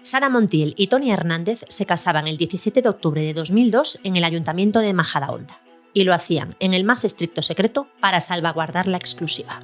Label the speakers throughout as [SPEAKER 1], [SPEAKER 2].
[SPEAKER 1] Sara Montiel y Tony Hernández se casaban el 17 de octubre de 2002 en el Ayuntamiento de Majadahonda, y lo hacían en el más estricto secreto para salvaguardar la exclusiva.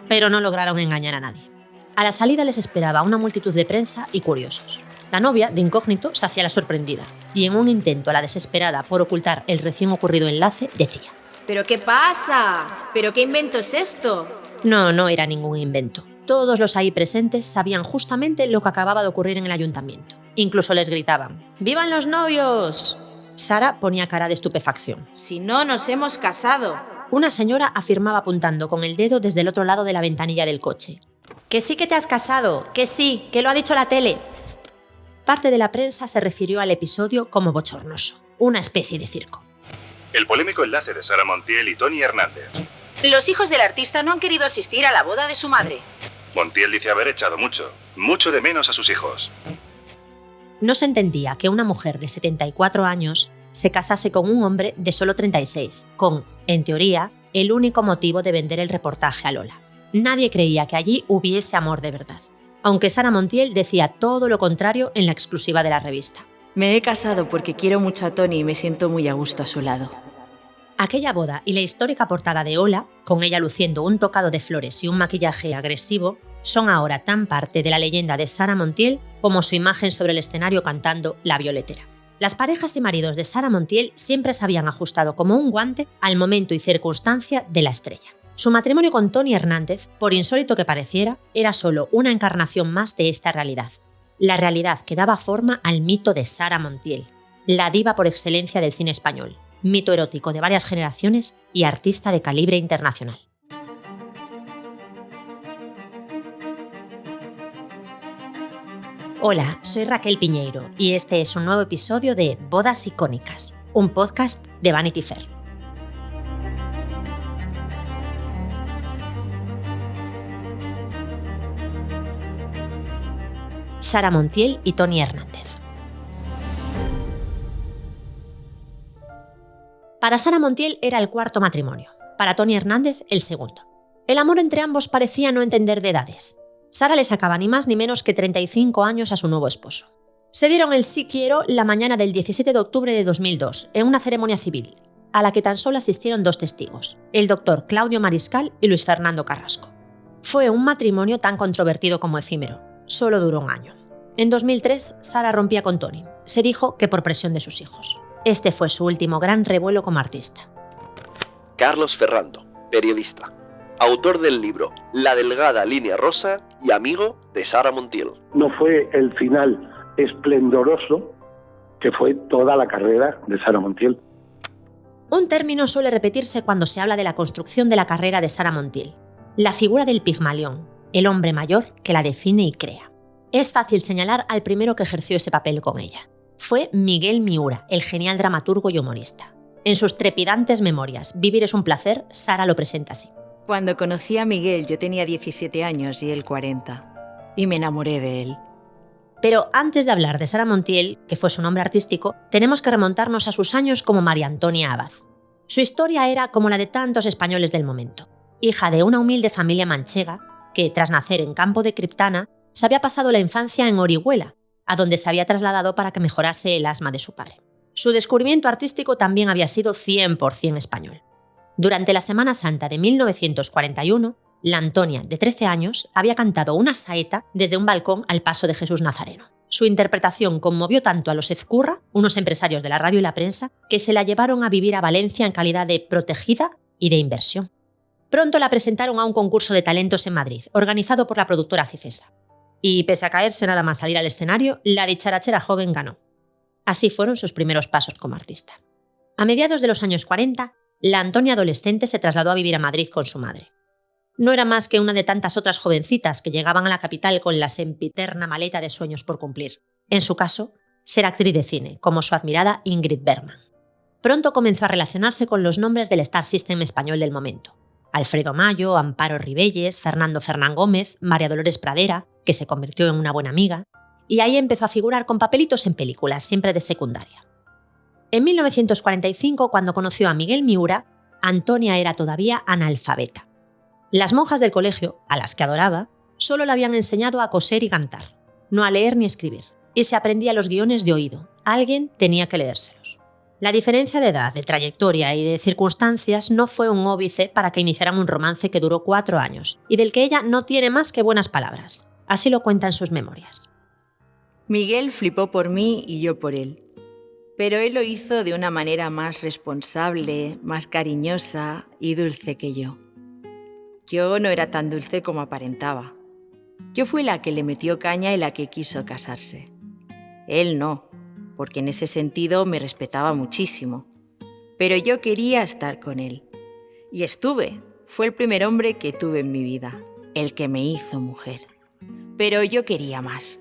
[SPEAKER 1] Pero no lograron engañar a nadie. A la salida les esperaba una multitud de prensa y curiosos. La novia, de incógnito, se hacía la sorprendida y en un intento a la desesperada por ocultar el recién ocurrido enlace, decía:
[SPEAKER 2] ¿Pero qué pasa? ¿Pero qué invento es esto?
[SPEAKER 1] No era ningún invento. Todos los ahí presentes sabían justamente lo que acababa de ocurrir en el ayuntamiento. Incluso les gritaban: ¡Vivan los novios! Sara ponía cara de estupefacción.
[SPEAKER 2] Si no nos hemos casado.
[SPEAKER 1] Una señora afirmaba apuntando con el dedo desde el otro lado de la ventanilla del coche: ¡Que sí que te has casado! ¡Que sí! ¡Que lo ha dicho la tele! Parte de la prensa se refirió al episodio como bochornoso, una especie de circo.
[SPEAKER 3] El polémico enlace de Sara Montiel y Tony Hernández.
[SPEAKER 4] Los hijos del artista no han querido asistir a la boda de su madre.
[SPEAKER 3] Montiel dice haber echado mucho de menos a sus hijos.
[SPEAKER 1] No se entendía que una mujer de 74 años se casase con un hombre de solo 36, con, en teoría, el único motivo de vender el reportaje a Lola. Nadie creía que allí hubiese amor de verdad, aunque Sara Montiel decía todo lo contrario en la exclusiva de la revista.
[SPEAKER 2] Me he casado porque quiero mucho a Tony y me siento muy a gusto a su lado.
[SPEAKER 1] Aquella boda y la histórica portada de Hola, con ella luciendo un tocado de flores y un maquillaje agresivo, son ahora tan parte de la leyenda de Sara Montiel como su imagen sobre el escenario cantando La Violetera. Las parejas y maridos de Sara Montiel siempre se habían ajustado como un guante al momento y circunstancia de la estrella. Su matrimonio con Tony Hernández, por insólito que pareciera, era solo una encarnación más de esta realidad. La realidad que daba forma al mito de Sara Montiel, la diva por excelencia del cine español, mito erótico de varias generaciones y artista de calibre internacional. Hola, soy Raquel Piñeiro y este es un nuevo episodio de Bodas Icónicas, un podcast de Vanity Fair. Sara Montiel y Tony Hernández. Para Sara Montiel era el cuarto matrimonio, para Tony Hernández el segundo. El amor entre ambos parecía no entender de edades. Sara le sacaba ni más ni menos que 35 años a su nuevo esposo. Se dieron el sí quiero la mañana del 17 de octubre de 2002, en una ceremonia civil, a la que tan solo asistieron dos testigos, el doctor Claudio Mariscal y Luis Fernando Carrasco. Fue un matrimonio tan controvertido como efímero, solo duró un año. En 2003, Sara rompía con Tony. Se dijo que por presión de sus hijos. Este fue su último gran revuelo como artista.
[SPEAKER 5] Carlos Ferrando, periodista, autor del libro La delgada línea rosa y amigo de Sara Montiel.
[SPEAKER 6] No fue el final esplendoroso que fue toda la carrera de Sara Montiel.
[SPEAKER 1] Un término suele repetirse cuando se habla de la construcción de la carrera de Sara Montiel: la figura del Pigmalión, el hombre mayor que la define y crea. Es fácil señalar al primero que ejerció ese papel con ella. Fue Miguel Miura, el genial dramaturgo y humorista. En sus trepidantes memorias, Vivir es un placer, Sara lo presenta así.
[SPEAKER 2] Cuando conocí a Miguel yo tenía 17 años y él 40. Y me enamoré de él.
[SPEAKER 1] Pero antes de hablar de Sara Montiel, que fue su nombre artístico, tenemos que remontarnos a sus años como María Antonia Abad. Su historia era como la de tantos españoles del momento. Hija de una humilde familia manchega que, tras nacer en Campo de Criptana, se había pasado la infancia en Orihuela, a donde se había trasladado para que mejorase el asma de su padre. Su descubrimiento artístico también había sido 100% español. Durante la Semana Santa de 1941, la Antonia, de 13 años, había cantado una saeta desde un balcón al paso de Jesús Nazareno. Su interpretación conmovió tanto a los Ezcurra, unos empresarios de la radio y la prensa, que se la llevaron a vivir a Valencia en calidad de protegida y de inversión. Pronto la presentaron a un concurso de talentos en Madrid, organizado por la productora Cifesa. Y pese a caerse nada más salir al escenario, la dicharachera joven ganó. Así fueron sus primeros pasos como artista. A mediados de los años 40, la Antonia adolescente se trasladó a vivir a Madrid con su madre. No era más que una de tantas otras jovencitas que llegaban a la capital con la sempiterna maleta de sueños por cumplir. En su caso, ser actriz de cine, como su admirada Ingrid Bergman. Pronto comenzó a relacionarse con los nombres del Star System español del momento. Alfredo Mayo, Amparo Ribelles, Fernando Fernán Gómez, María Dolores Pradera, que se convirtió en una buena amiga, y ahí empezó a figurar con papelitos en películas, siempre de secundaria. En 1945, cuando conoció a Miguel Miura, Antonia era todavía analfabeta. Las monjas del colegio, a las que adoraba, solo le habían enseñado a coser y cantar, no a leer ni escribir, y se aprendía los guiones de oído. Alguien tenía que leérselos. La diferencia de edad, de trayectoria y de circunstancias no fue un óbice para que iniciaran un romance que duró 4 años y del que ella no tiene más que buenas palabras. Así lo cuenta en sus memorias.
[SPEAKER 2] Miguel flipó por mí y yo por él. Pero él lo hizo de una manera más responsable, más cariñosa y dulce que yo. Yo no era tan dulce como aparentaba. Yo fui la que le metió caña y la que quiso casarse. Él no, porque en ese sentido me respetaba muchísimo. Pero yo quería estar con él. Y estuve. Fue el primer hombre que tuve en mi vida, el que me hizo mujer. Pero yo quería más.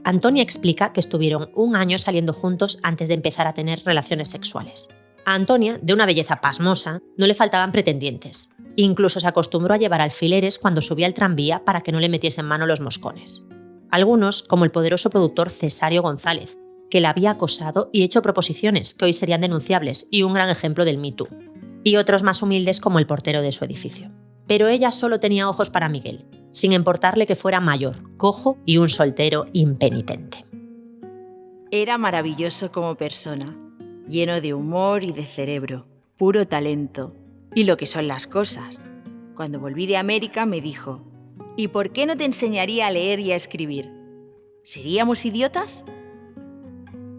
[SPEAKER 1] Antonia explica que estuvieron 1 año saliendo juntos antes de empezar a tener relaciones sexuales. A Antonia, de una belleza pasmosa, no le faltaban pretendientes. Incluso se acostumbró a llevar alfileres cuando subía al tranvía para que no le metiesen mano los moscones. Algunos, como el poderoso productor Cesario González, que la había acosado y hecho proposiciones que hoy serían denunciables y un gran ejemplo del Me Too. Y otros más humildes como el portero de su edificio. Pero ella solo tenía ojos para Miguel, sin importarle que fuera mayor, cojo y un soltero impenitente.
[SPEAKER 2] Era maravilloso como persona, lleno de humor y de cerebro, puro talento, y lo que son las cosas. Cuando volví de América me dijo: ¿y por qué no te enseñaría a leer y a escribir? ¿Seríamos idiotas?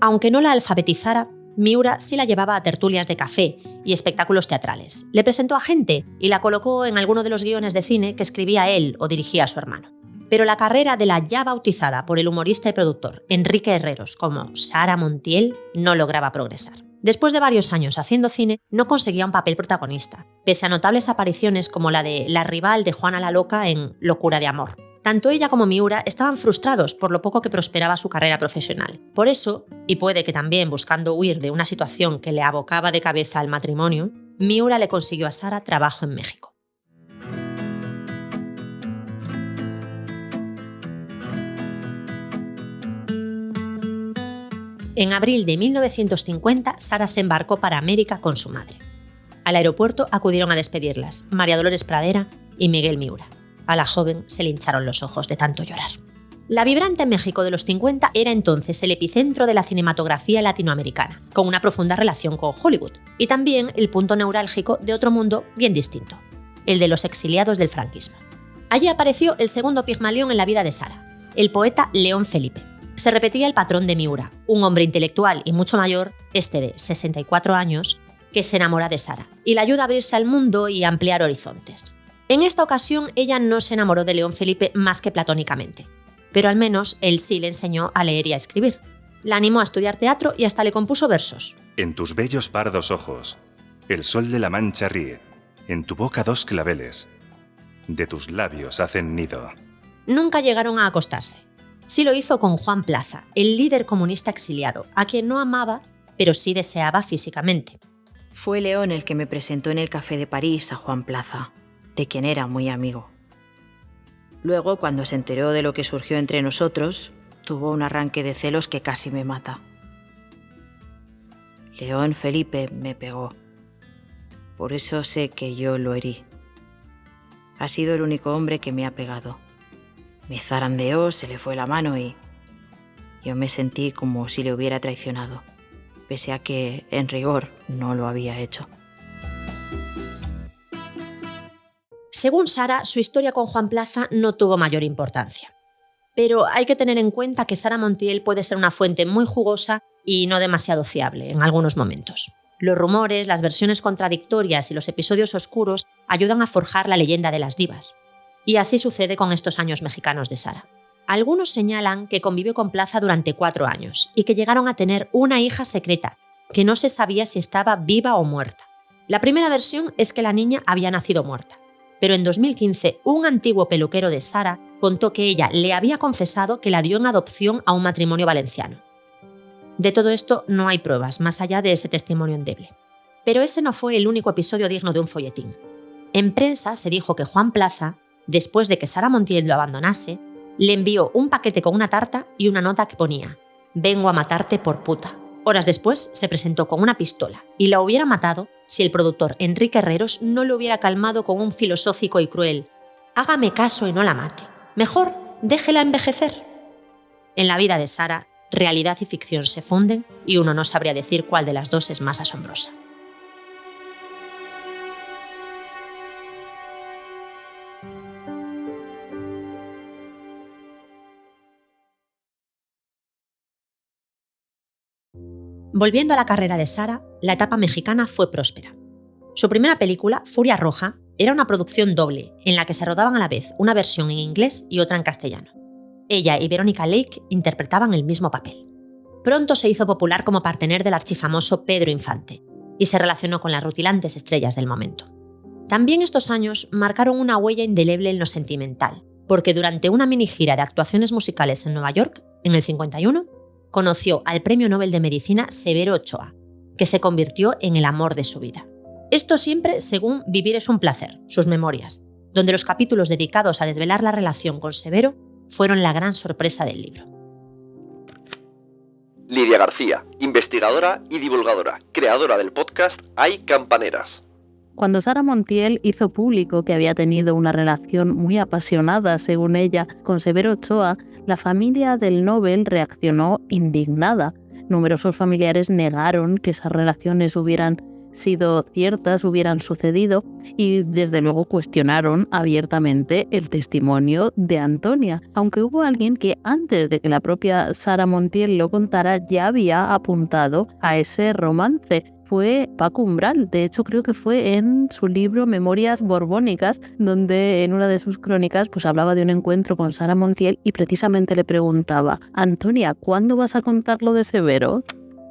[SPEAKER 1] Aunque no la alfabetizara, Miura sí la llevaba a tertulias de café y espectáculos teatrales. Le presentó a gente y la colocó en alguno de los guiones de cine que escribía él o dirigía su hermano. Pero la carrera de la ya bautizada por el humorista y productor Enrique Herreros como Sara Montiel no lograba progresar. Después de varios años haciendo cine, no conseguía un papel protagonista, pese a notables apariciones como la de la rival de Juana la Loca en Locura de Amor. Tanto ella como Miura estaban frustrados por lo poco que prosperaba su carrera profesional. Por eso, y puede que también buscando huir de una situación que le abocaba de cabeza al matrimonio, Miura le consiguió a Sara trabajo en México. En abril de 1950, Sara se embarcó para América con su madre. Al aeropuerto acudieron a despedirlas María Dolores Pradera y Miguel Miura. A la joven se le hincharon los ojos de tanto llorar. La vibrante México de los 50 era entonces el epicentro de la cinematografía latinoamericana, con una profunda relación con Hollywood, y también el punto neurálgico de otro mundo bien distinto, el de los exiliados del franquismo. Allí apareció el segundo Pigmalión en la vida de Sara, el poeta León Felipe. Se repetía el patrón de Miura, un hombre intelectual y mucho mayor, este de 64 años, que se enamora de Sara y la ayuda a abrirse al mundo y a ampliar horizontes. En esta ocasión ella no se enamoró de León Felipe más que platónicamente, pero al menos él sí le enseñó a leer y a escribir. La animó a estudiar teatro y hasta le compuso versos.
[SPEAKER 3] En tus bellos pardos ojos, el sol de la mancha ríe, en tu boca 2 claveles, de tus labios hacen nido.
[SPEAKER 1] Nunca llegaron a acostarse. Sí lo hizo con Juan Plaza, el líder comunista exiliado, a quien no amaba, pero sí deseaba físicamente.
[SPEAKER 2] Fue León el que me presentó en el Café de París a Juan Plaza, de quien era muy amigo. Luego, cuando se enteró de lo que surgió entre nosotros, tuvo un arranque de celos que casi me mata. León Felipe me pegó. Por eso sé que yo lo herí. Ha sido el único hombre que me ha pegado. Me zarandeó, se le fue la mano y yo me sentí como si le hubiera traicionado, pese a que, en rigor, no lo había hecho.
[SPEAKER 1] Según Sara, su historia con Juan Plaza no tuvo mayor importancia. Pero hay que tener en cuenta que Sara Montiel puede ser una fuente muy jugosa y no demasiado fiable en algunos momentos. Los rumores, las versiones contradictorias y los episodios oscuros ayudan a forjar la leyenda de las divas. Y así sucede con estos años mexicanos de Sara. Algunos señalan que convivió con Plaza durante 4 años y que llegaron a tener una hija secreta, que no se sabía si estaba viva o muerta. La primera versión es que la niña había nacido muerta, pero en 2015 un antiguo peluquero de Sara contó que ella le había confesado que la dio en adopción a un matrimonio valenciano. De todo esto no hay pruebas, más allá de ese testimonio endeble. Pero ese no fue el único episodio digno de un folletín. En prensa se dijo que Juan Plaza, después de que Sara Montiel lo abandonase, le envió un paquete con una tarta y una nota que ponía: «Vengo a matarte por puta». Horas después se presentó con una pistola y la hubiera matado si el productor Enrique Herreros no lo hubiera calmado con un filosófico y cruel «Hágame caso y no la mate. Mejor déjela envejecer». En la vida de Sara, realidad y ficción se funden y uno no sabría decir cuál de las dos es más asombrosa. Volviendo a la carrera de Sara, la etapa mexicana fue próspera. Su primera película, Furia Roja, era una producción doble, en la que se rodaban a la vez una versión en inglés y otra en castellano. Ella y Verónica Lake interpretaban el mismo papel. Pronto se hizo popular como partener del archifamoso Pedro Infante y se relacionó con las rutilantes estrellas del momento. También estos años marcaron una huella indeleble en lo sentimental, porque durante una mini gira de actuaciones musicales en Nueva York, en el 51, conoció al Premio Nobel de Medicina Severo Ochoa, que se convirtió en el amor de su vida. Esto siempre según Vivir es un placer, sus memorias, donde los capítulos dedicados a desvelar la relación con Severo fueron la gran sorpresa del libro.
[SPEAKER 5] Lidia García, investigadora y divulgadora, creadora del podcast Hay Campaneras.
[SPEAKER 7] Cuando Sara Montiel hizo público que había tenido una relación muy apasionada, según ella, con Severo Ochoa, la familia del Nobel reaccionó indignada. Numerosos familiares negaron que esas relaciones hubieran sido ciertas, hubieran sucedido, y desde luego cuestionaron abiertamente el testimonio de Antonia, aunque hubo alguien que antes de que la propia Sara Montiel lo contara ya había apuntado a ese romance. Fue Paco Umbral. De hecho, creo que fue en su libro Memorias Borbónicas, donde en una de sus crónicas pues hablaba de un encuentro con Sara Montiel y precisamente le preguntaba: Antonia, ¿cuándo vas a contar lo de Severo?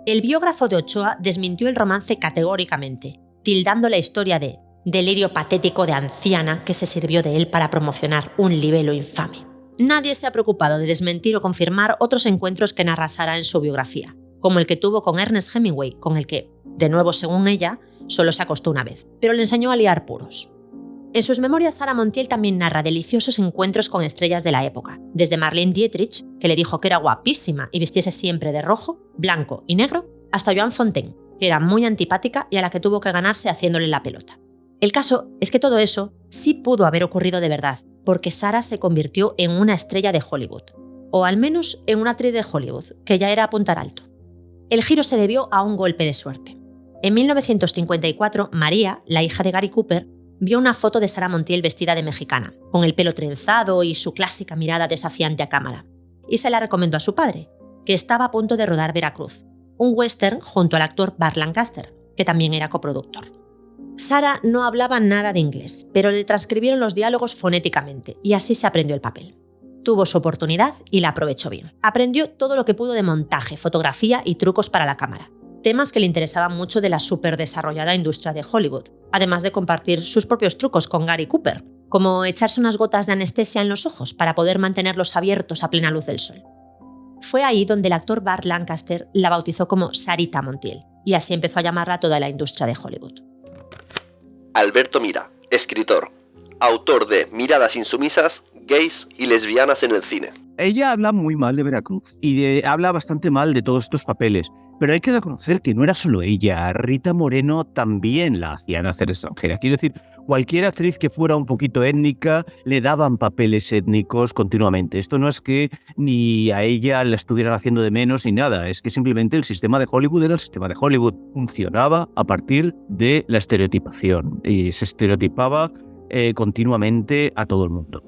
[SPEAKER 1] El biógrafo de Ochoa desmintió el romance categóricamente, tildando la historia de delirio patético de anciana que se sirvió de él para promocionar un libelo infame. Nadie se ha preocupado de desmentir o confirmar otros encuentros que narra Sara en su biografía, como el que tuvo con Ernest Hemingway, con el que, de nuevo según ella, solo se acostó una vez, pero le enseñó a liar puros. En sus memorias, Sara Montiel también narra deliciosos encuentros con estrellas de la época, desde Marlene Dietrich, que le dijo que era guapísima y vistiese siempre de rojo, blanco y negro, hasta Joan Fontaine, que era muy antipática y a la que tuvo que ganarse haciéndole la pelota. El caso es que todo eso sí pudo haber ocurrido de verdad, porque Sara se convirtió en una estrella de Hollywood, o al menos en una actriz de Hollywood, que ya era apuntar alto. El giro se debió a un golpe de suerte. En 1954, María, la hija de Gary Cooper, vio una foto de Sara Montiel vestida de mexicana, con el pelo trenzado y su clásica mirada desafiante a cámara, y se la recomendó a su padre, que estaba a punto de rodar Veracruz, un western junto al actor Burt Lancaster, que también era coproductor. Sara no hablaba nada de inglés, pero le transcribieron los diálogos fonéticamente, y así se aprendió el papel. Tuvo su oportunidad y la aprovechó bien. Aprendió todo lo que pudo de montaje, fotografía y trucos para la cámara, temas que le interesaban mucho de la superdesarrollada industria de Hollywood, además de compartir sus propios trucos con Gary Cooper, como echarse unas gotas de anestesia en los ojos para poder mantenerlos abiertos a plena luz del sol. Fue ahí donde el actor Burt Lancaster la bautizó como Sarita Montiel, y así empezó a llamarla a toda la industria de Hollywood.
[SPEAKER 5] Alberto Mira, escritor, autor de Miradas insumisas, gays y lesbianas en el cine.
[SPEAKER 8] Ella habla muy mal de Veracruz y habla bastante mal de todos estos papeles, pero hay que reconocer que no era solo ella. Rita Moreno también la hacían hacer extranjera. Quiero decir, cualquier actriz que fuera un poquito étnica le daban papeles étnicos continuamente. Esto no es que ni a ella la estuvieran haciendo de menos ni nada, es que simplemente el sistema de Hollywood era el sistema de Hollywood. Funcionaba a partir de la estereotipación y se estereotipaba continuamente a todo el mundo.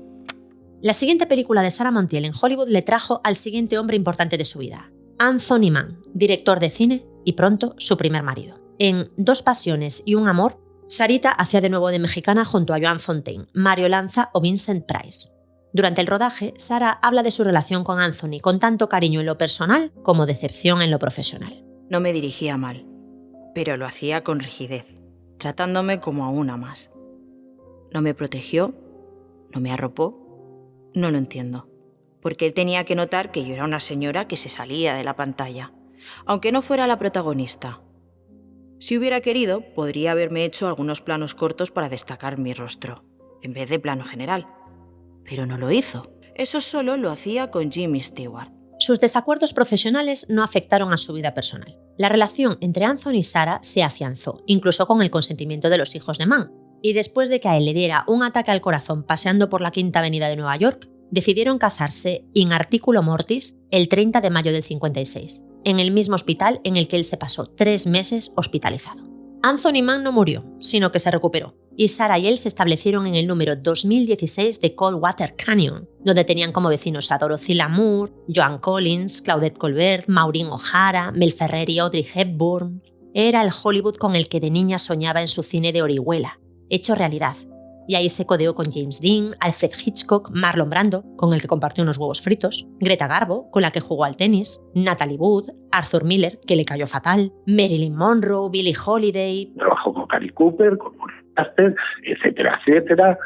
[SPEAKER 1] La siguiente película de Sara Montiel en Hollywood le trajo al siguiente hombre importante de su vida, Anthony Mann, director de cine y pronto su primer marido. En Dos pasiones y un amor, Sarita hacía de nuevo de mexicana junto a Joan Fontaine, Mario Lanza o Vincent Price. Durante el rodaje, Sara habla de su relación con Anthony con tanto cariño en lo personal como decepción en lo profesional.
[SPEAKER 2] No me dirigía mal, pero lo hacía con rigidez, tratándome como a una más. No me protegió, no me arropó. No lo entiendo, porque él tenía que notar que yo era una señora que se salía de la pantalla, aunque no fuera la protagonista. Si hubiera querido, podría haberme hecho algunos planos cortos para destacar mi rostro, en vez de plano general, pero no lo hizo. Eso solo lo hacía con Jimmy Stewart,
[SPEAKER 1] Sus desacuerdos profesionales no afectaron a su vida personal. La relación entre Anthony y Sarah se afianzó, incluso con el consentimiento de los hijos de Mann. Y después de que a él le diera un ataque al corazón paseando por la Quinta Avenida de Nueva York, decidieron casarse in articulo mortis el 30 de mayo del 56, en el mismo hospital en el que él se pasó 3 meses hospitalizado. Anthony Mann no murió, sino que se recuperó, y Sarah y él se establecieron en el número 2016 de Coldwater Canyon, donde tenían como vecinos a Dorothy Lamour, Joan Collins, Claudette Colbert, Maureen O'Hara, Mel Ferrer y Audrey Hepburn. Era el Hollywood con el que de niña soñaba en su cine de Orihuela, hecho realidad. Y ahí se codeó con James Dean, Alfred Hitchcock, Marlon Brando, con el que compartió unos huevos fritos, Greta Garbo, con la que jugó al tenis, Natalie Wood, Arthur Miller, que le cayó fatal, Marilyn Monroe, Billie Holiday.
[SPEAKER 6] Trabajó con Cary Cooper, con Caster, etcétera, etcétera.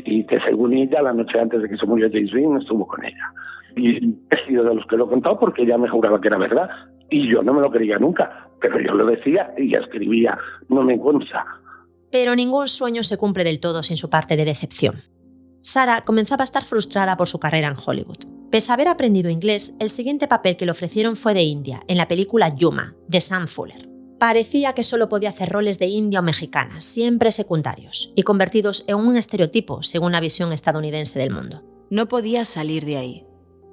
[SPEAKER 6] Y que según ella, la noche antes de que se murió James Dean, estuvo con ella. Y he sido de los que lo he contado porque ella me juraba que era verdad. Y yo no me lo creía nunca, pero yo lo decía y ella escribía, no me consta.
[SPEAKER 1] Pero ningún sueño se cumple del todo sin su parte de decepción. Sarah comenzaba a estar frustrada por su carrera en Hollywood. Pese a haber aprendido inglés, el siguiente papel que le ofrecieron fue de india, en la película Yuma, de Sam Fuller. Parecía que solo podía hacer roles de india o mexicana, siempre secundarios, y convertidos en un estereotipo según la visión estadounidense del mundo.
[SPEAKER 2] No podías salir de ahí.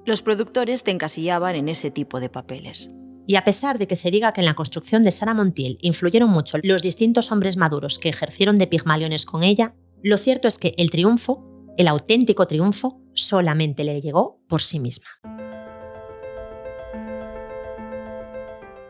[SPEAKER 2] Los productores te encasillaban en ese tipo de papeles.
[SPEAKER 1] Y a pesar de que se diga que en la construcción de Sarah Montiel influyeron mucho los distintos hombres maduros que ejercieron de pigmaliones con ella, lo cierto es que el triunfo, el auténtico triunfo, solamente le llegó por sí misma.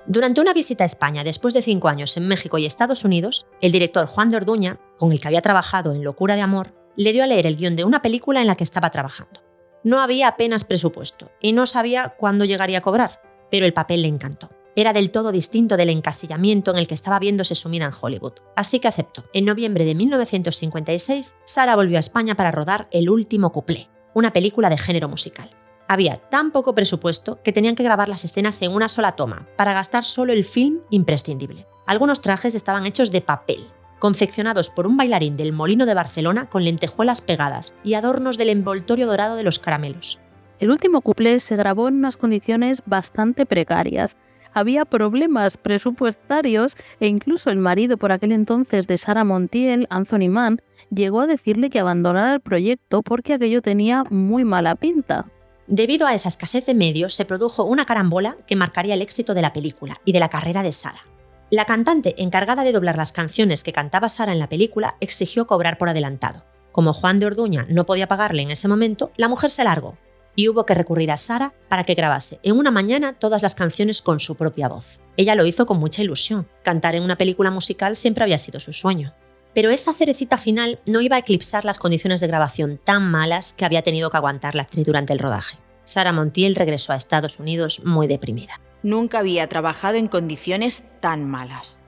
[SPEAKER 1] Durante una visita a España después de 5 años en México y Estados Unidos, el director Juan de Orduña, con el que había trabajado en Locura de Amor, le dio a leer el guión de una película en la que estaba trabajando. No había apenas presupuesto y no sabía cuándo llegaría a cobrar, pero el papel le encantó. Era del todo distinto del encasillamiento en el que estaba viéndose sumida en Hollywood, así que aceptó. En noviembre de 1956, Sarah volvió a España para rodar El último cuplé, una película de género musical. Había tan poco presupuesto que tenían que grabar las escenas en una sola toma, para gastar solo el film imprescindible. Algunos trajes estaban hechos de papel, confeccionados por un bailarín del Molino de Barcelona con lentejuelas pegadas y adornos del envoltorio dorado de los caramelos.
[SPEAKER 7] El último cuplé se grabó en unas condiciones bastante precarias. Había problemas presupuestarios e incluso el marido por aquel entonces de Sarah Montiel, Anthony Mann, llegó a decirle que abandonara el proyecto porque aquello tenía muy mala pinta.
[SPEAKER 1] Debido a esa escasez de medios, se produjo una carambola que marcaría el éxito de la película y de la carrera de Sarah. La cantante encargada de doblar las canciones que cantaba Sarah en la película exigió cobrar por adelantado. Como Juan de Orduña no podía pagarle en ese momento, la mujer se largó y hubo que recurrir a Sarah para que grabase en una mañana todas las canciones con su propia voz. Ella lo hizo con mucha ilusión. Cantar en una película musical siempre había sido su sueño. Pero esa cerecita final no iba a eclipsar las condiciones de grabación tan malas que había tenido que aguantar la actriz durante el rodaje. Sarah Montiel regresó a Estados Unidos muy deprimida.
[SPEAKER 2] Nunca había trabajado en condiciones tan malas.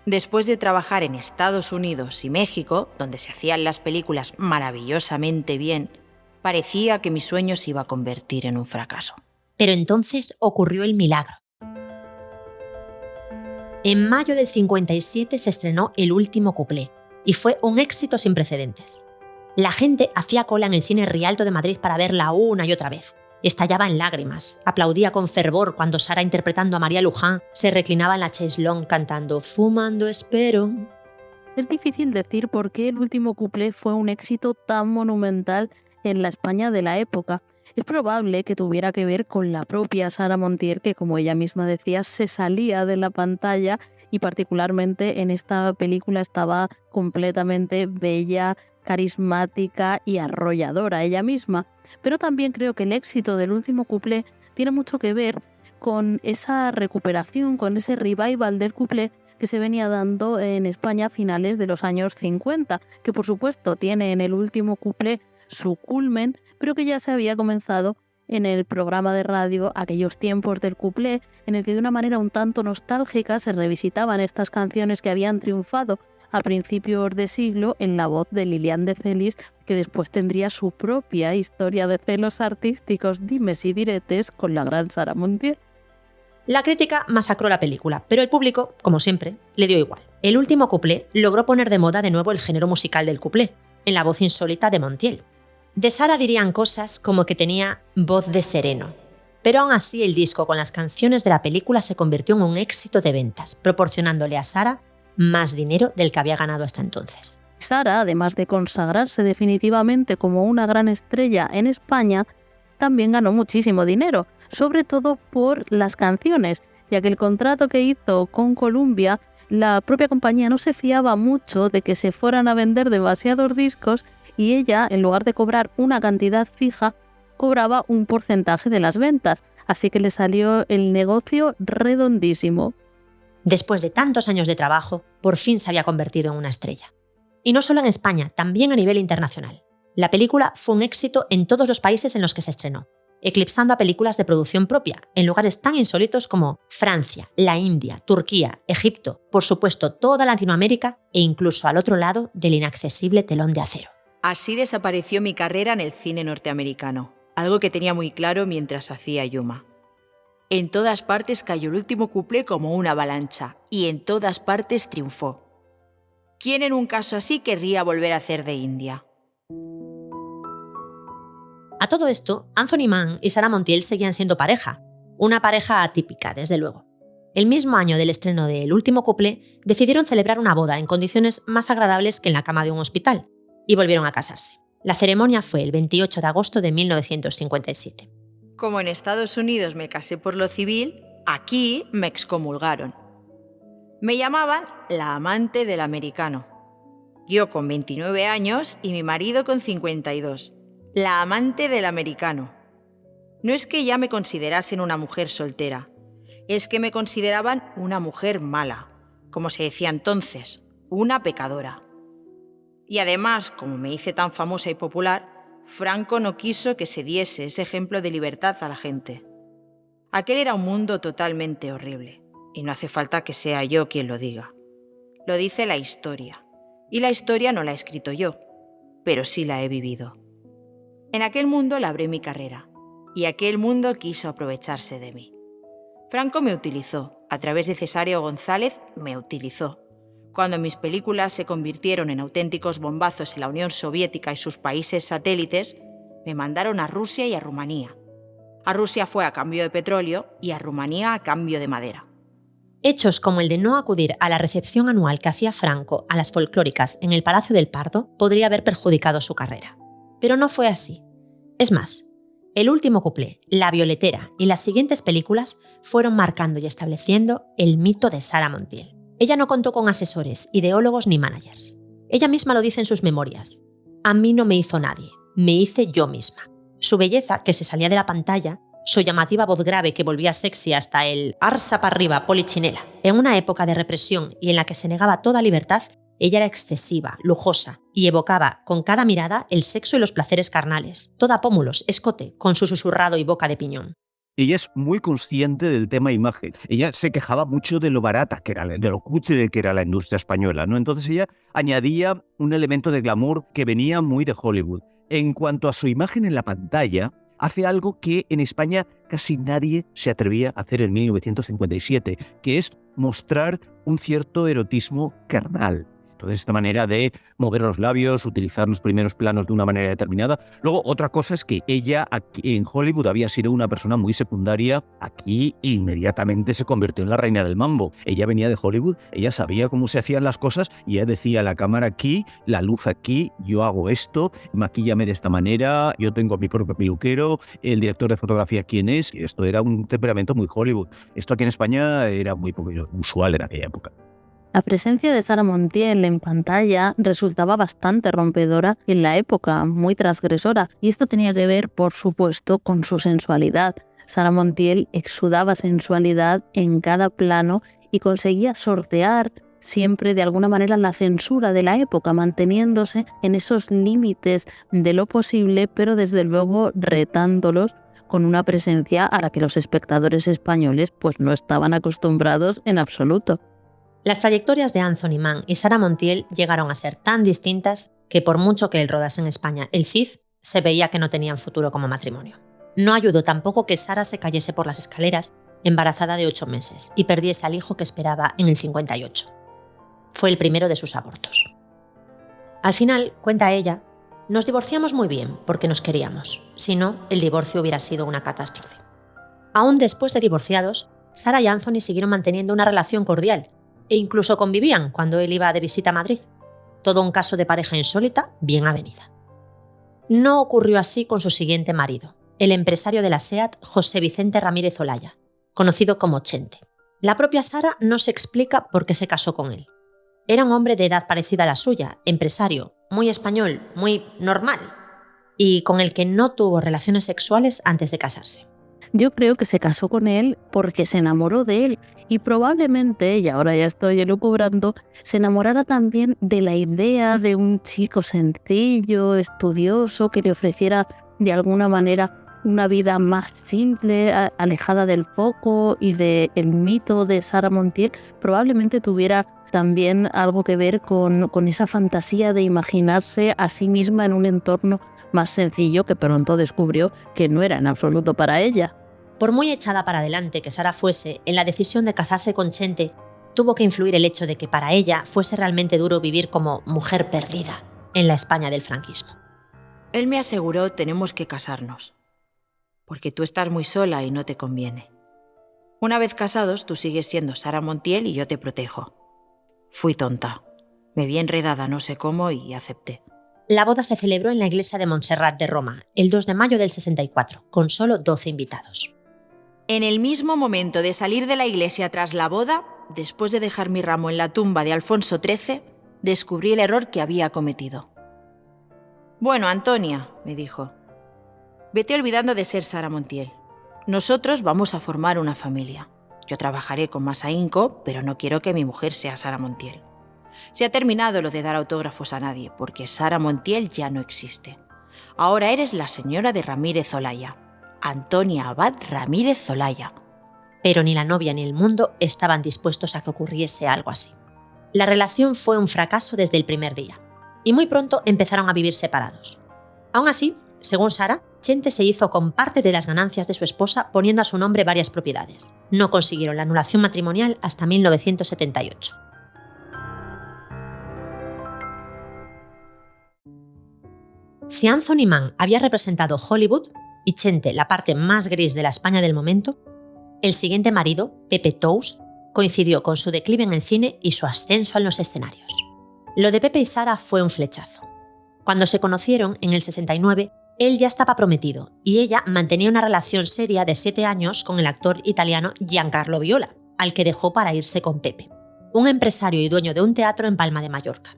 [SPEAKER 2] Después de trabajar en Estados Unidos y México, donde se hacían las películas maravillosamente bien, parecía que mi sueño se iba a convertir en un fracaso.
[SPEAKER 1] Pero entonces ocurrió el milagro. En mayo del 57 se estrenó El último cuplé y fue un éxito sin precedentes. La gente hacía cola en el cine Rialto de Madrid para verla una y otra vez. Estallaba en lágrimas, aplaudía con fervor cuando Sarah, interpretando a María Luján, se reclinaba en la chaise longue cantando Fumando espero.
[SPEAKER 7] Es difícil decir por qué El último cuplé fue un éxito tan monumental en la España de la época. Es probable que tuviera que ver con la propia Sarah Montiel, que como ella misma decía, se salía de la pantalla y particularmente en esta película estaba completamente bella, carismática y arrolladora ella misma. Pero también creo que el éxito del último cuplé tiene mucho que ver con esa recuperación, con ese revival del cuplé que se venía dando en España a finales de los años 50, que por supuesto tiene en el último cuplé su culmen, pero que ya se había comenzado en el programa de radio Aquellos tiempos del cuplé, en el que de una manera un tanto nostálgica se revisitaban estas canciones que habían triunfado a principios de siglo en la voz de Lilian de Celis, que después tendría su propia historia de celos artísticos, dimes y diretes con la gran Sarah Montiel.
[SPEAKER 1] La crítica masacró la película, pero el público, como siempre, le dio igual. El último cuplé logró poner de moda de nuevo el género musical del cuplé, en la voz insólita de Montiel. De Sarah dirían cosas como que tenía voz de sereno, Pero aún así el disco con las canciones de la película se convirtió en un éxito de ventas, proporcionándole a Sara más dinero del que había ganado hasta entonces.
[SPEAKER 7] Sara, además de consagrarse definitivamente como una gran estrella en España, también ganó muchísimo dinero, sobre todo por las canciones, ya que el contrato que hizo con Columbia, la propia compañía no se fiaba mucho de que se fueran a vender demasiados discos y ella, en lugar de cobrar una cantidad fija, cobraba un porcentaje de las ventas, así que le salió el negocio redondísimo.
[SPEAKER 1] Después de tantos años de trabajo, por fin se había convertido en una estrella. Y no solo en España, también a nivel internacional. La película fue un éxito en todos los países en los que se estrenó, eclipsando a películas de producción propia, en lugares tan insólitos como Francia, la India, Turquía, Egipto, por supuesto toda Latinoamérica e incluso al otro lado del inaccesible telón de acero.
[SPEAKER 2] Así desapareció mi carrera en el cine norteamericano, algo que tenía muy claro mientras hacía Yuma. En todas partes cayó el último cuplé como una avalancha, y en todas partes triunfó. ¿Quién en un caso así querría volver a hacer de India?
[SPEAKER 1] A todo esto, Anthony Mann y Sara Montiel seguían siendo pareja, una pareja atípica, desde luego. El mismo año del estreno de El último cuplé, decidieron celebrar una boda en condiciones más agradables que en la cama de un hospital, y volvieron a casarse. La ceremonia fue el 28 de agosto de 1957.
[SPEAKER 2] Como en Estados Unidos me casé por lo civil, aquí me excomulgaron. Me llamaban la amante del americano. Yo con 29 años y mi marido con 52. La amante del americano. No es que ya me considerasen una mujer soltera, es que me consideraban una mujer mala, como se decía entonces, una pecadora. Y además, como me hice tan famosa y popular, Franco no quiso que se diese ese ejemplo de libertad a la gente. Aquel era un mundo totalmente horrible, y no hace falta que sea yo quien lo diga. Lo dice la historia, y la historia no la he escrito yo, pero sí la he vivido. En aquel mundo labré mi carrera, y aquel mundo quiso aprovecharse de mí. Franco me utilizó, a través de Cesáreo González me utilizó. Cuando mis películas se convirtieron en auténticos bombazos en la Unión Soviética y sus países satélites, me mandaron a Rusia y a Rumanía. A Rusia fue a cambio de petróleo y a Rumanía a cambio de madera.
[SPEAKER 1] Hechos como el de no acudir a la recepción anual que hacía Franco a las folclóricas en el Palacio del Pardo podría haber perjudicado su carrera. Pero no fue así. Es más, El último cuplé, La Violetera y las siguientes películas fueron marcando y estableciendo el mito de Sara Montiel. Ella no contó con asesores, ideólogos ni managers. Ella misma lo dice en sus memorias. A mí no me hizo nadie, me hice yo misma. Su belleza, que se salía de la pantalla, su llamativa voz grave que volvía sexy hasta el arsa para arriba, polichinela. En una época de represión y en la que se negaba toda libertad, ella era excesiva, lujosa y evocaba con cada mirada el sexo y los placeres carnales. Toda pómulos, escote, con su susurrado y boca de piñón.
[SPEAKER 8] Ella es muy consciente del tema imagen. Ella se quejaba mucho de lo barata que era, de lo cutre que era la industria española, ¿no? Entonces ella añadía un elemento de glamour que venía muy de Hollywood. En cuanto a su imagen en la pantalla, hace algo que en España casi nadie se atrevía a hacer en 1957, que es mostrar un cierto erotismo carnal. De esta manera de mover los labios, utilizar los primeros planos de una manera determinada. Luego, otra cosa es que ella aquí en Hollywood había sido una persona muy secundaria. Aquí inmediatamente se convirtió en la reina del mambo. Ella venía de Hollywood, ella sabía cómo se hacían las cosas y ella decía: la cámara aquí, la luz aquí, yo hago esto, maquíllame de esta manera, yo tengo mi propio peluquero, el director de fotografía quién es. Y esto era un temperamento muy Hollywood. Esto aquí en España era muy poco usual en aquella época.
[SPEAKER 7] La presencia de Sara Montiel en pantalla resultaba bastante rompedora en la época, muy transgresora, y esto tenía que ver, por supuesto, con su sensualidad. Sara Montiel exudaba sensualidad en cada plano y conseguía sortear siempre de alguna manera la censura de la época, manteniéndose en esos límites de lo posible, pero desde luego retándolos con una presencia a la que los espectadores españoles pues no estaban acostumbrados en absoluto.
[SPEAKER 1] Las trayectorias de Anthony Mann y Sara Montiel llegaron a ser tan distintas que por mucho que él rodase en España El Cid, se veía que no tenían futuro como matrimonio. No ayudó tampoco que Sara se cayese por las escaleras, embarazada de 8 meses, y perdiese al hijo que esperaba en el 58. Fue el primero de sus abortos. Al final, cuenta ella, nos divorciamos muy bien porque nos queríamos, si no, el divorcio hubiera sido una catástrofe. Aún después de divorciados, Sara y Anthony siguieron manteniendo una relación cordial e incluso convivían cuando él iba de visita a Madrid. Todo un caso de pareja insólita, bien avenida. No ocurrió así con su siguiente marido, el empresario de la SEAT, José Vicente Ramírez Olaya, conocido como Chente. La propia Sara no se explica por qué se casó con él. Era un hombre de edad parecida a la suya, empresario, muy español, muy normal, y con el que no tuvo relaciones sexuales antes de casarse.
[SPEAKER 7] Yo creo que se casó con él porque se enamoró de él y probablemente, y ahora ya estoy elucubrando, se enamorara también de la idea de un chico sencillo, estudioso, que le ofreciera de alguna manera una vida más simple, alejada del foco y del mito de Sara Montiel. Probablemente tuviera también algo que ver con esa fantasía de imaginarse a sí misma en un entorno más sencillo que pronto descubrió que no era en absoluto para ella.
[SPEAKER 1] Por muy echada para adelante que Sara fuese en la decisión de casarse con Chente, tuvo que influir el hecho de que para ella fuese realmente duro vivir como mujer perdida en la España del franquismo.
[SPEAKER 2] Él me aseguró: tenemos que casarnos, porque tú estás muy sola y no te conviene. Una vez casados, tú sigues siendo Sara Montiel y yo te protejo. Fui tonta. Me vi enredada no sé cómo y acepté.
[SPEAKER 1] La boda se celebró en la iglesia de Montserrat de Roma, el 2 de mayo del 64, con solo 12 invitados.
[SPEAKER 2] En el mismo momento de salir de la iglesia tras la boda, después de dejar mi ramo en la tumba de Alfonso XIII, descubrí el error que había cometido. Bueno, Antonia, me dijo, vete olvidando de ser Sara Montiel. Nosotros vamos a formar una familia. Yo trabajaré con más ahínco, pero no quiero que mi mujer sea Sara Montiel. Se ha terminado lo de dar autógrafos a nadie, porque Sara Montiel ya no existe. Ahora eres la señora de Ramírez Olaya, Antonia Abad Ramírez Olaya.
[SPEAKER 1] Pero ni la novia ni el mundo estaban dispuestos a que ocurriese algo así. La relación fue un fracaso desde el primer día, y muy pronto empezaron a vivir separados. Aún así, según Sara, Chente se hizo con parte de las ganancias de su esposa poniendo a su nombre varias propiedades. No consiguieron la anulación matrimonial hasta 1978. Si Anthony Mann había representado Hollywood y Chente la parte más gris de la España del momento, el siguiente marido, Pepe Tous, coincidió con su declive en el cine y su ascenso en los escenarios. Lo de Pepe y Sara fue un flechazo. Cuando se conocieron, en el 69, él ya estaba prometido y ella mantenía una relación seria de 7 años con el actor italiano Giancarlo Viola, al que dejó para irse con Pepe, un empresario y dueño de un teatro en Palma de Mallorca.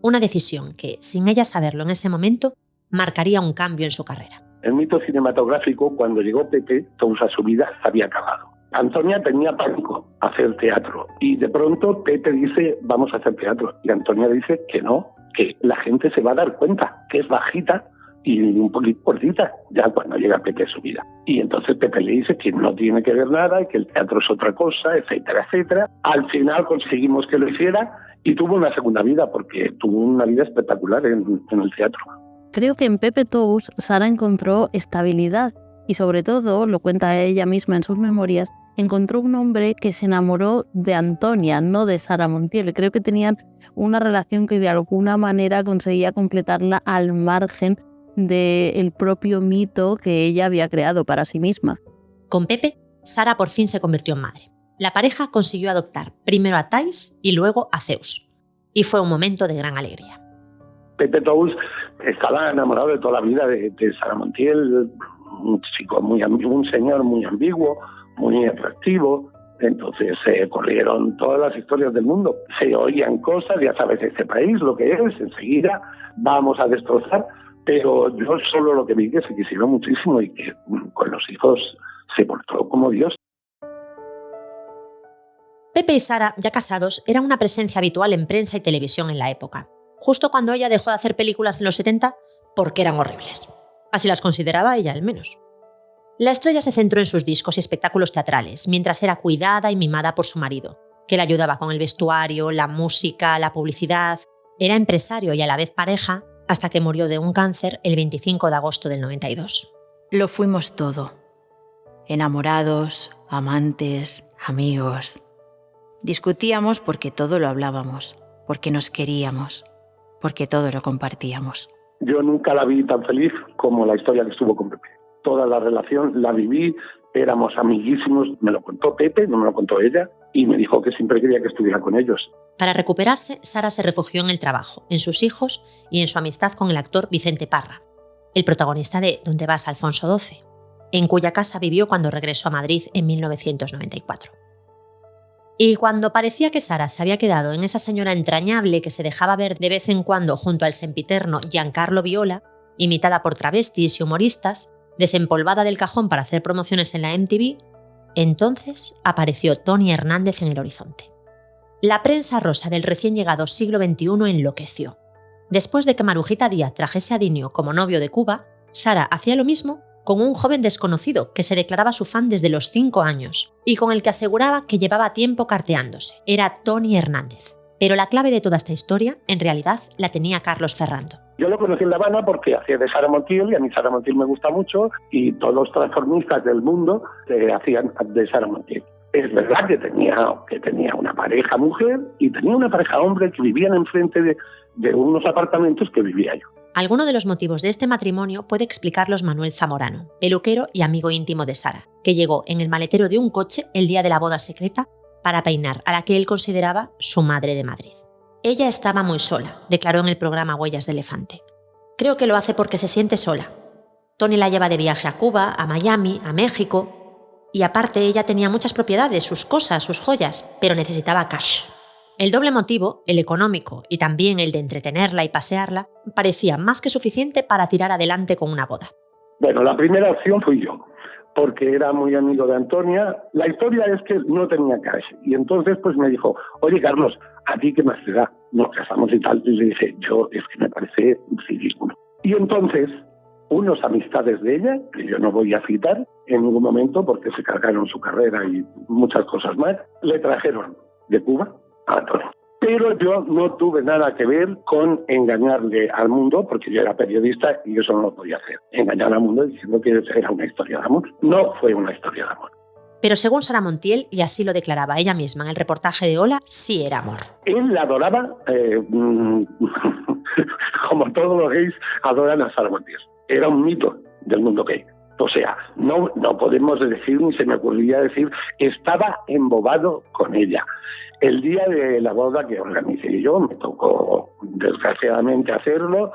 [SPEAKER 1] Una decisión que, sin ella saberlo en ese momento, marcaría un cambio en su carrera.
[SPEAKER 6] El mito cinematográfico, cuando llegó Pepe, toda su vida había acabado. Antonia tenía pánico a hacer teatro y de pronto Pepe dice, vamos a hacer teatro. Y Antonia dice que no, que la gente se va a dar cuenta, que es bajita y un poquito gordita, ya cuando llega Pepe a su vida. Y entonces Pepe le dice que no tiene que ver nada y que el teatro es otra cosa, etcétera, etcétera. Al final conseguimos que lo hiciera y tuvo una segunda vida, porque tuvo una vida espectacular en el teatro.
[SPEAKER 7] Creo que en Pepe Tous Sara encontró estabilidad y sobre todo, lo cuenta ella misma en sus memorias, encontró un hombre que se enamoró de Antonia, no de Sara Montiel. Creo que tenían una relación que de alguna manera conseguía completarla al margen del propio mito que ella había creado para sí misma.
[SPEAKER 1] Con Pepe, Sara por fin se convirtió en madre. La pareja consiguió adoptar primero a Thais y luego a Zeus. Y fue un momento de gran alegría.
[SPEAKER 6] Pepe Tous estaba enamorado de toda la vida de Sara Montiel, un chico un señor muy ambiguo, muy atractivo. Entonces se corrieron todas las historias del mundo. Se oían cosas, ya sabes, este país lo que es, enseguida vamos a destrozar. Pero yo solo lo que vi que se quisieron muchísimo y que con los hijos se portó como Dios.
[SPEAKER 1] Pepe y Sara, ya casados, eran una presencia habitual en prensa y televisión en la época. Justo cuando ella dejó de hacer películas en los 70 porque eran horribles. Así las consideraba ella al menos. La estrella se centró en sus discos y espectáculos teatrales, mientras era cuidada y mimada por su marido, que le ayudaba con el vestuario, la música, la publicidad. Era empresario y a la vez pareja, hasta que murió de un cáncer el 25 de agosto del 92.
[SPEAKER 2] Lo fuimos todo. Enamorados, amantes, amigos. Discutíamos porque todo lo hablábamos, porque nos queríamos, porque todo lo compartíamos.
[SPEAKER 6] Yo nunca la vi tan feliz como la historia que estuvo con Pepe. Toda la relación la viví éramos amiguísimos, me lo contó Pepe, no me lo contó ella, y me dijo que siempre quería que estuviera con ellos.
[SPEAKER 1] Para recuperarse, Sara se refugió en el trabajo, en sus hijos y en su amistad con el actor Vicente Parra, el protagonista de ¿Dónde vas, Alfonso XII?, en cuya casa vivió cuando regresó a Madrid en 1994. Y cuando parecía que Sara se había quedado en esa señora entrañable que se dejaba ver de vez en cuando junto al sempiterno Giancarlo Viola, imitada por travestis y humoristas, desempolvada del cajón para hacer promociones en la MTV, entonces apareció Tony Hernández en el horizonte. La prensa rosa del recién llegado siglo XXI enloqueció. Después de que Marujita Díaz trajese a Dinio como novio de Cuba, Sara hacía lo mismo con un joven desconocido que se declaraba su fan desde los 5 años y con el que aseguraba que llevaba tiempo carteándose. Era Tony Hernández. Pero la clave de toda esta historia, en realidad, la tenía Carlos Ferrando.
[SPEAKER 6] Yo lo conocí en La Habana porque hacía de Sara Montiel, y a mí Sara Montiel me gusta mucho, y todos los transformistas del mundo hacían de Sara Montiel. Es verdad que tenía una pareja mujer y tenía una pareja hombre que vivían enfrente de unos apartamentos que vivía yo.
[SPEAKER 1] Alguno de los motivos de este matrimonio puede explicarlos Manuel Zamorano, peluquero y amigo íntimo de Sara, que llegó en el maletero de un coche el día de la boda secreta para peinar a la que él consideraba su madre de Madrid. Ella estaba muy sola, declaró en el programa Huellas de Elefante. Creo que lo hace porque se siente sola. Tony la lleva de viaje a Cuba, a Miami, a México, y aparte ella tenía muchas propiedades, sus cosas, sus joyas, pero necesitaba cash. El doble motivo, el económico y también el de entretenerla y pasearla, parecía más que suficiente para tirar adelante con una boda.
[SPEAKER 6] Bueno, la primera opción fui yo, porque era muy amigo de Antonia. La historia es que no tenía cash, y entonces pues me dijo, oye Carlos, ¿a ti qué más te da? Nos casamos y tal, y le dije, es que me parece ridículo. Y entonces, unos amistades de ella, que yo no voy a citar en ningún momento porque se cargaron su carrera y muchas cosas más, le trajeron de Cuba a Antonio. Pero yo no tuve nada que ver con engañarle al mundo, porque yo era periodista y eso no lo podía hacer. Engañar al mundo diciendo que era una historia de amor. No fue una historia de amor.
[SPEAKER 1] Pero según Sara Montiel, y así lo declaraba ella misma en el reportaje de Hola, sí era amor.
[SPEAKER 6] Él la adoraba, como todos los gays adoran a Sara Montiel. Era un mito del mundo gay. O sea, no podemos decir, ni se me ocurría decir, estaba embobado con ella. El día de la boda que organicé yo, me tocó desgraciadamente hacerlo,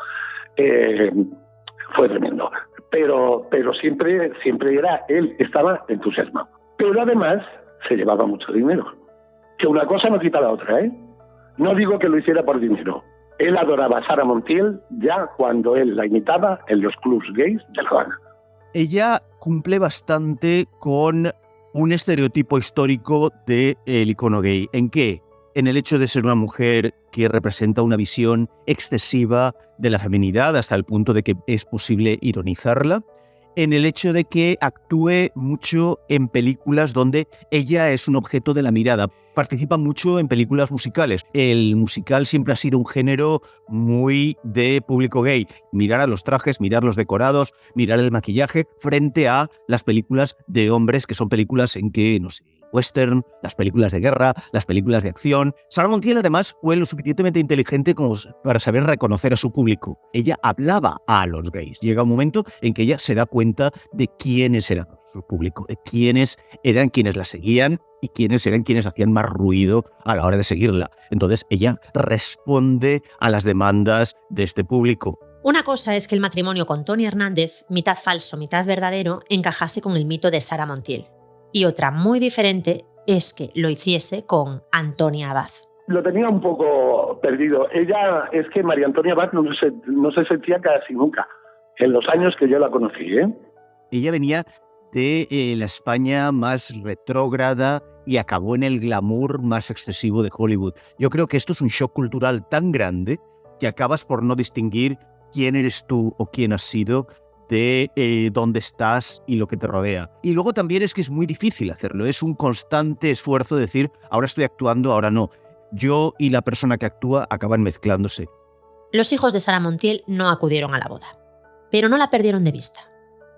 [SPEAKER 6] fue tremendo. Pero siempre era él, estaba entusiasmado. Pero además se llevaba mucho dinero. Que una cosa no quita la otra, ¿eh? No digo que lo hiciera por dinero. Él adoraba a Sara Montiel ya cuando él la imitaba en los clubs gays de La Habana.
[SPEAKER 8] Ella cumple bastante con un estereotipo histórico del icono gay. ¿En qué? En el hecho de ser una mujer que representa una visión excesiva de la feminidad hasta el punto de que es posible ironizarla. En el hecho de que actúe mucho en películas donde ella es un objeto de la mirada. Participa mucho en películas musicales. El musical siempre ha sido un género muy de público gay. Mirar a los trajes, mirar los decorados, mirar el maquillaje, frente a las películas de hombres, que son películas en que, no sé, western, las películas de guerra, las películas de acción. Sara Montiel además fue lo suficientemente inteligente como para saber reconocer a su público. Ella hablaba a los gays. Llega un momento en que ella se da cuenta de quiénes eran su público, de quiénes eran quienes la seguían y quiénes eran quienes hacían más ruido a la hora de seguirla. Entonces ella responde a las demandas de este público.
[SPEAKER 1] Una cosa es que el matrimonio con Tony Hernández, mitad falso, mitad verdadero, encajase con el mito de Sara Montiel. Y otra muy diferente es que lo hiciese con Antonia Abad.
[SPEAKER 6] Lo tenía un poco perdido. Ella, es que María Antonia Abad no se sentía casi nunca, en los años que yo la conocí, ¿eh?
[SPEAKER 8] Ella venía de la España más retrógrada y acabó en el glamour más excesivo de Hollywood. Yo creo que esto es un shock cultural tan grande que acabas por no distinguir quién eres tú o quién has sido de dónde estás y lo que te rodea. Y luego también es que es muy difícil hacerlo, es un constante esfuerzo de decir, ahora estoy actuando, ahora no. Yo y la persona que actúa acaban mezclándose.
[SPEAKER 1] Los hijos de Sara Montiel no acudieron a la boda, pero no la perdieron de vista.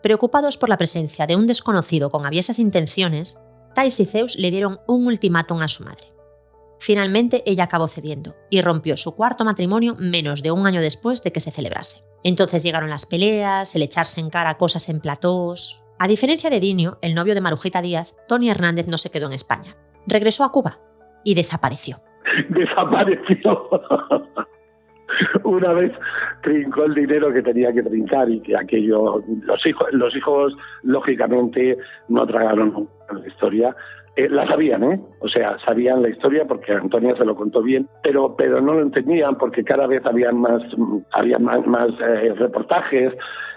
[SPEAKER 1] Preocupados por la presencia de un desconocido con aviesas intenciones, Thais y Zeus le dieron un ultimátum a su madre. Finalmente ella acabó cediendo y rompió su cuarto matrimonio menos de un año después de que se celebrase. Entonces llegaron las peleas, el echarse en cara cosas en platós. A diferencia de Dinio, el novio de Marujita Díaz, Tony Hernández no se quedó en España. Regresó a Cuba y desapareció.
[SPEAKER 6] Desapareció. Una vez trincó el dinero que tenía que trincar y que aquello, los hijos lógicamente no tragaron la historia. La sabían, o sea, sabían la historia porque Antonia se lo contó bien, pero no lo entendían porque cada vez había más reportajes.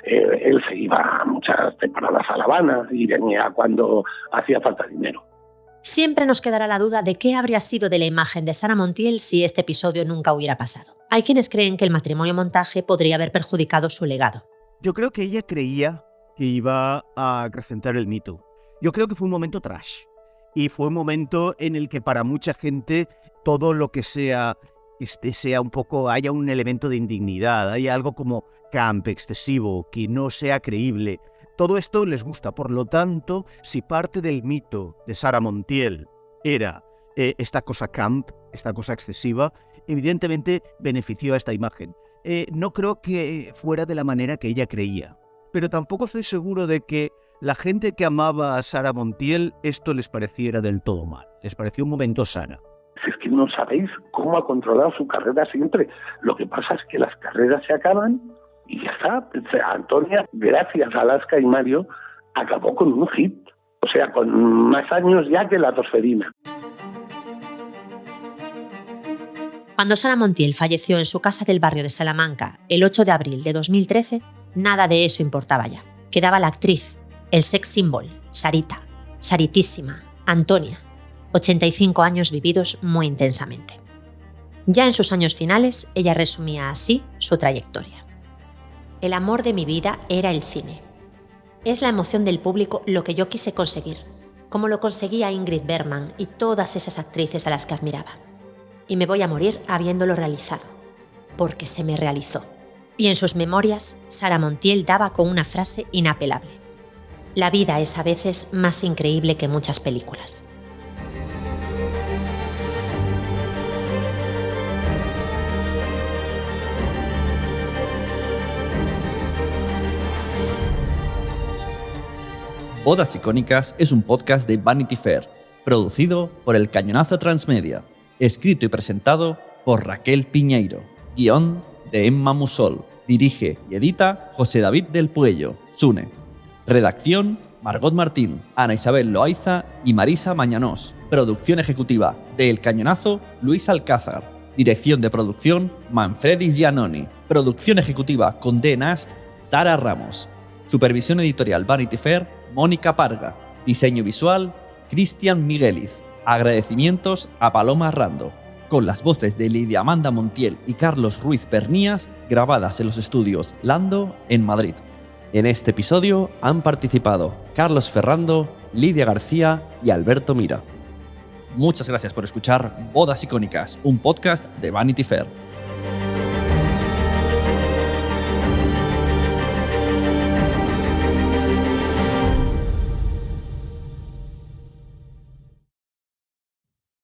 [SPEAKER 6] Él se iba muchas temporadas a La Habana y venía cuando hacía falta dinero.
[SPEAKER 1] Siempre nos quedará la duda de qué habría sido de la imagen de Sara Montiel si este episodio nunca hubiera pasado. Hay quienes creen que el matrimonio montaje podría haber perjudicado su legado.
[SPEAKER 8] Yo creo que ella creía que iba a acrecentar el mito. Yo creo que fue un momento trash. Y fue un momento en el que para mucha gente todo lo que sea un poco, haya un elemento de indignidad, haya algo como camp, excesivo, que no sea creíble. Todo esto les gusta, por lo tanto, si parte del mito de Sara Montiel era esta cosa camp, esta cosa excesiva, evidentemente benefició a esta imagen. No creo que fuera de la manera que ella creía, pero tampoco estoy seguro de que la gente que amaba a Sara Montiel esto les pareciera del todo mal. Les pareció un momento sana.
[SPEAKER 6] Es que no sabéis cómo ha controlado su carrera siempre. Lo que pasa es que las carreras se acaban y ya está. Antonia, gracias a Alaska y Mario, acabó con un hit. O sea, con más años ya que la tosferina.
[SPEAKER 1] Cuando Sara Montiel falleció en su casa del barrio de Salamanca el 8 de abril de 2013, nada de eso importaba ya. Quedaba la actriz, el sex symbol, Sarita, Saritísima, Antonia, 85 años vividos muy intensamente. Ya en sus años finales, ella resumía así su trayectoria. El amor de mi vida era el cine. Es la emoción del público lo que yo quise conseguir, como lo conseguía Ingrid Bergman y todas esas actrices a las que admiraba. Y me voy a morir habiéndolo realizado, porque se me realizó. Y en sus memorias, Sara Montiel daba con una frase inapelable. La vida es a veces más increíble que muchas películas.
[SPEAKER 9] Bodas Icónicas es un podcast de Vanity Fair, producido por El Cañonazo Transmedia, escrito y presentado por Raquel Piñeiro, guión de Emma Musol, dirige y edita José David del Puello, Sune. Redacción, Margot Martín, Ana Isabel Loaiza y Marisa Mañanós. Producción ejecutiva de El Cañonazo, Luis Alcázar. Dirección de producción, Manfredi Giannoni. Producción ejecutiva con D. Nast, Sara Ramos. Supervisión editorial Vanity Fair, Mónica Parga. Diseño visual, Cristian Migueliz. Agradecimientos a Paloma Rando. Con las voces de Lidia Amanda Montiel y Carlos Ruiz Pernías, grabadas en los estudios Lando, en Madrid. En este episodio han participado Carlos Ferrando, Lidia García y Alberto Mira. Muchas gracias por escuchar Bodas Icónicas, un podcast de Vanity Fair.